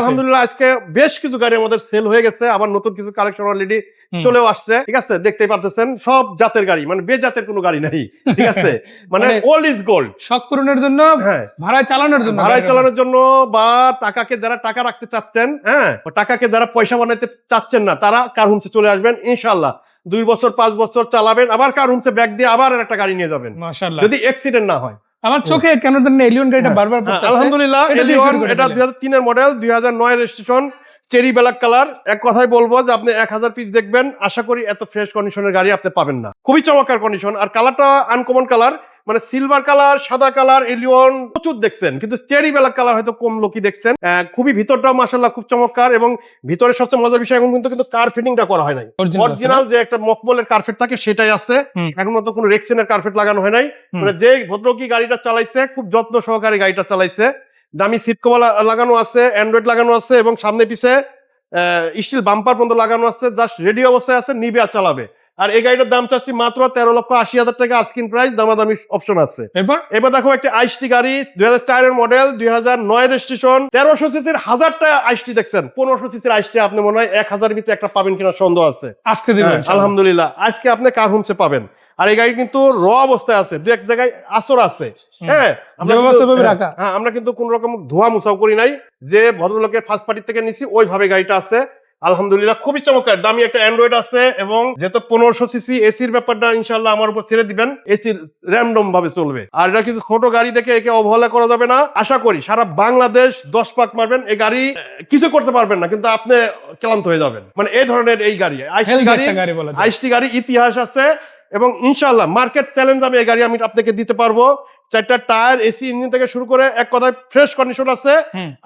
আলহামদুলিল্লাহ আজকে বেশ কিছু গাড়ি আমাদের সেল হয়ে গেছে, আবার নতুন কিছু কালেকশন অলরেডি চলেও আসছে। ঠিক আছে, দেখতেই পারতেছেন সব জাতের গাড়ি, মানে বেজাতের কোনো গাড়ি নাই। ঠিক আছে, মানে ওল্ড ইজ গোল্ড। শখ পূরণের জন্য, ভাড়ায় চালানোর জন্য, ভাড়ায় চালানোর জন্য বা টাকাকে যারা টাকা রাখতে চাচ্ছেন, হ্যাঁ, টাকাকে যারা পয়সা বানাইতে চাচ্ছেন না, তারা কার হোমসে চলে আসবেন ইনশাআল্লাহ। 2 বছর 5 বছর চালাবেন, আবার কার হোমসে ব্যাগ দিয়ে আবার একটা গাড়ি নিয়ে যাবেন, মাশাআল্লাহ, যদি অ্যাক্সিডেন্ট না হয়। আমার চোখে কেন জানি এলিয়ন গাড়িটা বারবার পড়তেছে। আলহামদুলিল্লাহ এলিয়ন, এটা 2003 এর মডেল, 2009 এর রেজিস্ট্রেশন, চেরি ব্ল্যাক কালার। এক কথাই বলবো যে আপনি 1000 পিস দেখবেন, আশা করি এত ফ্রেশ কন্ডিশনের গাড়ি আপনি পাবেন না। খুবই চমৎকার কন্ডিশন, আর কালারটা আনকমন কালার, মানে সিলভার কালার, সাদা কালার। এলিয়ন প্রচুর দেখছেন, কিন্তু চেরি ব্ল্যাক কালার হয়তো কম লোকই দেখছেন। খুবই ভিতরটাও মাশাআল্লাহ খুব চমৎকার, এবং ভিতরে সবচেয়ে মজার বিষয় এখন কিন্তু কার ফিটিংটা করা হয় নাই। অরিজিনাল যে একটা মকমলের কার্পেট থাকে সেটাই আছে, এখন মতো কোনো রেক্সিনের কার্পেট লাগানো হয় নাই। মানে যে ভদ্রলোকই গাড়িটা চালাইছে খুব যত্ন সহকারে গাড়িটা চালাইছে। দামি সিট কভার লাগানো আছে, অ্যান্ড্রয়েড লাগানো আছে, এবং সামনে পিছে স্টিল বাম্পার পর্যন্ত লাগানো আছে। জাস্ট রেডি অবস্থায় আছে, নিবে আর চালাবে। আর এই গাড়িটার দাম চাচ্ছি মাত্র 13,80,000 টাকা আস্কিং প্রাইস, দামাদামি অপশন আছে। এবার দেখো একটি আইসটি গাড়ি, 2004 এর মডেল, 2009 রেজিস্ট্রেশন, 1300 সিসির 1000টা আইসটি দেখছেন। 1500 সিসির আইসটি আপনি মনে হয় 1000 ভিতরে একটা পাবেন কিনা সন্দেহ আছে। আজকে দিবেন আলহামদুলিল্লাহ, আজকে আপনি কার হোমসে পাবেন। আর এই গাড়ি কিন্তু র অবস্থায় আছে, দু এক জায়গায় আসর আছে। হ্যাঁ, আমরা কিন্তু কোন রকম ধোয়া মুছাও করি নাই, যে ভদ্রলোকের ফার্স্ট পার্টি থেকে নিছি ওইভাবে গাড়িটা আছে। আলহামদুলিল্লাহ খুবই চমৎকার। দামি একটা অ্যান্ড্রয়েড আছে, এবং যেহেতু 1500 সিসি, এসির ব্যাপারটা ইনশাআল্লাহ আমার উপর ছেড়ে দিবেন, এসির র্যান্ডম ভাবে চলবে। আর এটা কিন্তু ছোট গাড়ি দেখে একে অবহেলা করা যাবে না। আশা করি সারা বাংলাদেশ 10 পাক মারবেন, এই গাড়ি কিছু করতে পারবেন না, কিন্তু আপনি ক্লান্ত হয়ে যাবেন। মানে এই ধরনের এই গাড়ি আইসটি গাড়ি ইতিহাস আছে, এবং ইনশাআল্লাহ মার্কেট চ্যালেঞ্জ আমি এই গাড়ি আমি আপনাকে দিতে পারবো। 4টা টায়ার, এসি, ইঞ্জিন থেকে শুরু করে এক কথায় ফ্রেশ কন্ডিশন আছে।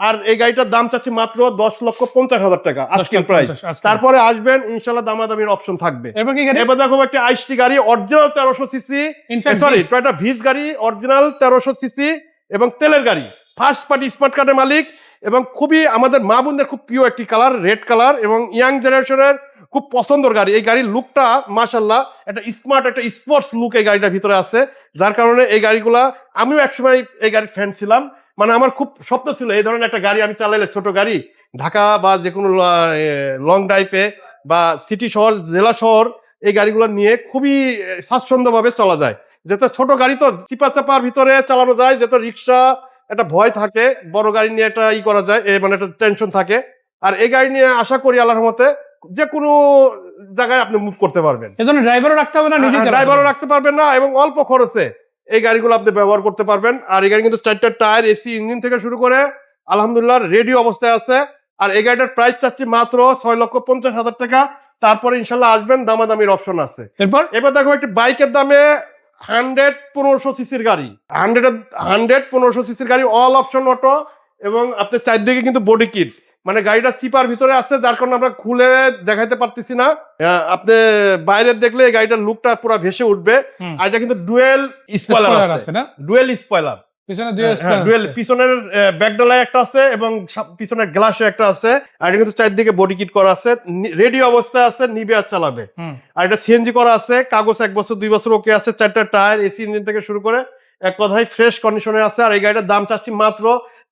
আর এই গাড়িটার দাম চাচ্ছি মাত্র 10,50,000 টাকা আজকের প্রাইস। তারপরে আসবেন ইনশাআল্লাহ, দামাদামির অপশন থাকবে। এবার দেখো একটা আইসটি গাড়ি, অরিজিনাল 1300 সিসি, সরি টয়োটা ভিজ গাড়ি, অরিজিনাল 1300 সিসি এবং তেলের গাড়ি, ফার্স্ট পার্টি স্মার্ট কার্ডের মালিক, এবং খুবই আমাদের মা বোনদের খুব প্রিয় একটি কালার, রেড কালার, এবং ইয়াং জেনারেশনের খুব পছন্দের গাড়ি। এই গাড়ির লুকটা মাশাআল্লাহ একটা স্মার্ট, একটা স্পোর্টস লুক এই গাড়িটার ভিতরে আছে, যার কারণে এই গাড়িগুলা আমিও একসময় এই গাড়ির ফ্যান ছিলাম। মানে আমার খুব স্বপ্ন ছিল এই ধরনের একটা গাড়ি আমি চালাইলে, ছোট গাড়ি, ঢাকা বা যে কোনো লং ড্রাইভে বা সিটি শহর, জেলা শহর, এই গাড়িগুলো নিয়ে খুবই স্বাচ্ছন্দ্যভাবে চলা যায়। যেহেতু ছোট গাড়ি তো চিপা চাপার ভিতরে চালানো যায়, যেহেতু রিক্সা একটা ভয় থাকে, বড় গাড়ি নিয়ে একটা করা যায়, মানে একটা টেনশন থাকে। আর এই গাড়ি নিয়ে আশা করি আল্লাহর রহমতে যে কোনো জায়গায় আপনি মুভ করতে পারবেন। এজন্য ড্রাইভারও রাখতে হবে না, ড্রাইভারও রাখতে পারবেন না, এবং অল্প খরচে এই গাড়িগুলো আপনি ব্যবহার করতে পারবেন। আর এই গাড়ি কিন্তু 4টা টায়ার, এসি, ইঞ্জিন থেকে শুরু করে আলহামদুলিল্লাহ রেডি অবস্থায় আছে। আর এই গাড়িটার প্রাইস চাচ্ছি মাত্র 6,50,000 টাকা। তারপরে ইনশাল্লাহ আসবেন, দামাদামির অপশন আছে। এবার দেখো একটি বাইকের দামে 100-1500 সিসির গাড়ি, 100-1500 সিসির গাড়ি, অল অপশন অটো, এবং আপনি চারদিকে কিন্তু বডি কিট, মানে গাড়িটা চিপার ভিতরে আছে, যার কারণে আমরা খুলে দেখাইতে পারতেছি না। আপনি বাইরে দেখলে এই গাড়িটার লুকটা পুরো ভেসে উঠবে। আর এটা কিন্তু ডুয়েল স্পয়লার আছে না, ডুয়েল স্পয়লার, পিছনের ব্যাকডালায় একটা আছে এবং পিছনের গ্লাসে একটা আছে। আর এটা কিন্তু চারদিকে বডি কিট করা আছে, রেডি অবস্থায় আছে, নিবে আর চালাবে। আর এটা সিএনজি করা আছে, কাগজ 1 বছর 2 বছর ওকে আছে। 4টা টায়ার, এসি, ইঞ্জিন থেকে শুরু করে এক কথায় ফ্রেশ কন্ডিশনে আছে। আর এই গাড়িটার দাম চাচ্ছি মাত্র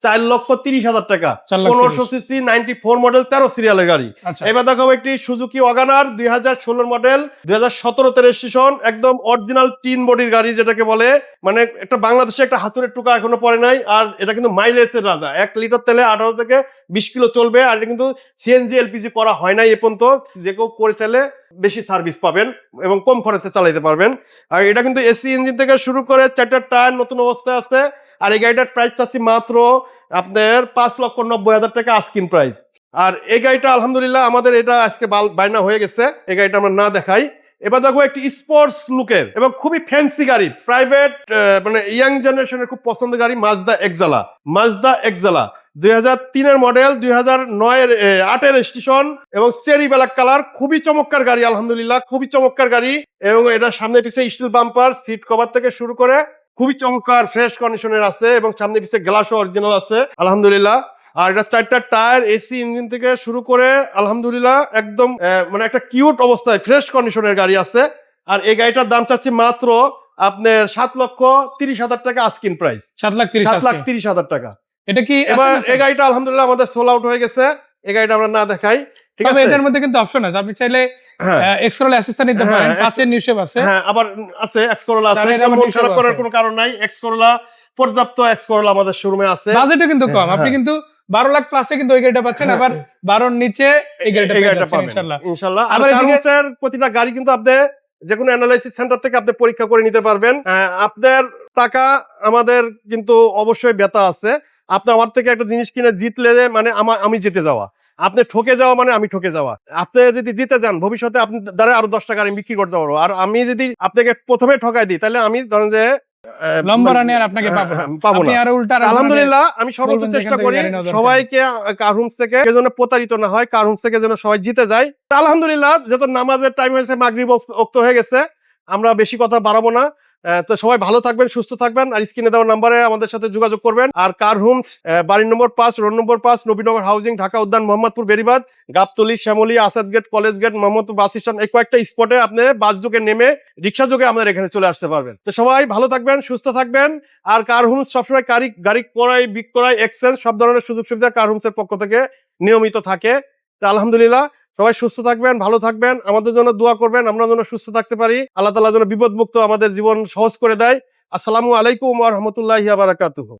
4,30,000 টাকা, 1500 সিসি, 94 মডেল, 13 সিরিয়ালের গাড়ি। এবার দেখো একটি সুজুকি ওয়াগনার, 2016 মডেল, 2017 তে রেজিস্ট্রেশন, একদম অরিজিনাল টিন বডির গাড়ি যেটাকে বলে, মানে একটা বাংলাদেশে একটা হাতুড়ের টুকা এখনো পড়ে নাই। আর এটা কিন্তু মাইলেজের রাজা, 1 লিটার তেলে 18 থেকে 20 কিলো চলবে। আর এটা কিন্তু সিএনজি এলপিজি করা হয় নাই এ পর্যন্ত, যে কেউ করে চাইলে বেশি সার্ভিস পাবেন এবং কম খরচে চালাইতে পারবেন। আর এটা কিন্তু এসি, ইঞ্জিন থেকে শুরু করে 4টা টায়ার নতুন অবস্থায় আছে। আর এই গাড়িটার প্রাইস চাচ্ছি মাত্র আপনার 5,90,000 টাকা আস্কিং প্রাইস। আর এই গাড়িটা আলহামদুলিল্লাহ আমাদের এটা আজকে বায়না হয়ে গেছে, এই গাড়িটা আমরা না দেখাই। এবার দেখো একটি স্পোর্টস লুকের এবং খুবই ফ্যান্সি গাড়ি, প্রাইভেট, মানে ইয়াং জেনারেশনের খুব পছন্দের গাড়ি, মাজদা এক্সালা, 2003 এর মডেল, 2008 এর রেজিস্ট্রেশন, এবং চেরি ব্ল্যাক কালার। খুবই চমৎকার গাড়ি, আলহামদুলিল্লাহ খুবই চমৎকার গাড়ি। এবং এটা সামনে পিছিয়ে স্টিল বাম্পার, সিট কভার থেকে শুরু করে খুবই চমৎকার ফ্রেশ কন্ডিশনের আছে, এবং সামনে পিছিয়ে গ্লাসও অরিজিনাল আছে আলহামদুলিল্লাহ। আর এটা 4টা টায়ার, এসি, ইঞ্জিন থেকে শুরু করে আলহামদুলিল্লাহ একদম মানে একটা কিউট অবস্থায় ফ্রেশ কন্ডিশনের গাড়ি আছে। আর এই গাড়িটার দাম চাচ্ছি মাত্র আপনার 7,30,000 টাকা আস্কিং প্রাইস, 7,30,000 টাকা। এটা কি এবার এই গাড়িটা আলহামদুলিল্লাহ আমাদের সোল আউট হয়ে গেছে, এই গাড়িটা আমরা না দেখাই, ঠিক তবে আছে। এটার মধ্যে কিন্তু অপশন আছে, আপনি চাইলে হ্যাঁ এক্সরোল অ্যাসিস্ট্যান্ট নিতে পারেন, হ্যাঁ, কাচের নিউ শেপ আছে। হ্যাঁ আবার আছে এক্স করোলা আছে, চারের আবার মন নিউ খারাপ শেপ করার আছে। কোনো কারণ নাই, এক্স করোলা পর্যাপ্ত এক্স করোলা আমাদের শোরুমে আছে। বাজেটও কিন্তু কম, আপনি হ্যাঁ। কিন্তু 12 লাখ প্লাসে কিন্তু ওই গাড়িটা পাচ্ছেন, আবার 12 এর নিচে এই গাড়িটা পেয়ে যাচ্ছেন পাবেন ইনশাআল্লাহ। ইনশাআল্লাহ। আর আবার এদিকে- কারুন্সের প্রতিটা গাড়ি কিন্তু আপনি যে কোনো অ্যানালাইসিস সেন্টার থেকে আপনি পরীক্ষা করে নিতে পারবেন। আপনার টাকা আমাদের কিন্তু অবশ্যই ব্যথা আছে। আপনি আমার থেকে একটা জিনিস কিনে জিতলে মানে আমি জিতে যাওয়া, আপনি ঠকে যাওয়া মানে আমি ঠকে যাওয়া। আপনি যদি জিতে যান ভবিষ্যতে আপনি দ্বারা আরো 10 টাকা আমি বিক্রি করতে পারবো। আর আমি যদি আপনাকে প্রথমে ঠকাই দিই তাহলে আমি ধরেন যে লম্বা রানে আর আপনাকে পাবো না, পাবো আপনি না। আরো উল্টা আলহামদুলিল্লাহ আমি সর্বোচ্চ বলবেন চেষ্টা যেখান থেকে করি গাড়ি নেওয়া দরকার। সবাইকে কার হোমস থেকে যেন প্রতারিত না হয়, কার হোমস থেকে যেন সবাই জিতে যায়। তা আলহামদুলিল্লাহ যত নামাজের টাইম হয়েছে, মাগরিব ওক্ত হয়ে গেছে, আমরা বেশি কথা বাড়াবো না। তো সবাই ভালো থাকবেন, সুস্থ থাকবেন, আর স্ক্রিনে দেওয়া নাম্বারে আমাদের সাথে যোগাযোগ করবেন। আর কার হোমস বাড়ি নম্বর 5, রোড নম্বর 5, Nabinagar housing, Dhaka Udyan, Mohammadpur Beribadh, Gabtali, Shyamoli, Asad gate, college gate, Mohammadpur bus stand, এই কয়েকটা স্পটে আপনি বাস যোগে নেমে রিক্সা যোগে আমাদের এখানে চলে আসতে পারবেন। তো সবাই ভালো থাকবেন, সুস্থ থাকবেন। আর কার হোমস সবসময় গাড়ি ক্রয় বিক্রয় এক্সচেঞ্জ সব ধরনের সুযোগ সুবিধা কার হোমসের পক্ষ থেকে নিয়মিত থাকে। তো আলহামদুলিল্লাহ সবাই সুস্থ থাকবেন, ভালো থাকবেন, আমাদের জন্য দোয়া করবেন, আমরা যেন সুস্থ থাকতে পারি, আল্লাহ তাআলা যেন বিপদমুক্ত আমাদের জীবন সহজ করে দেয়। আসসালামু আলাইকুম ওয়া রাহমাতুল্লাহি ওয়া বারাকাতুহু।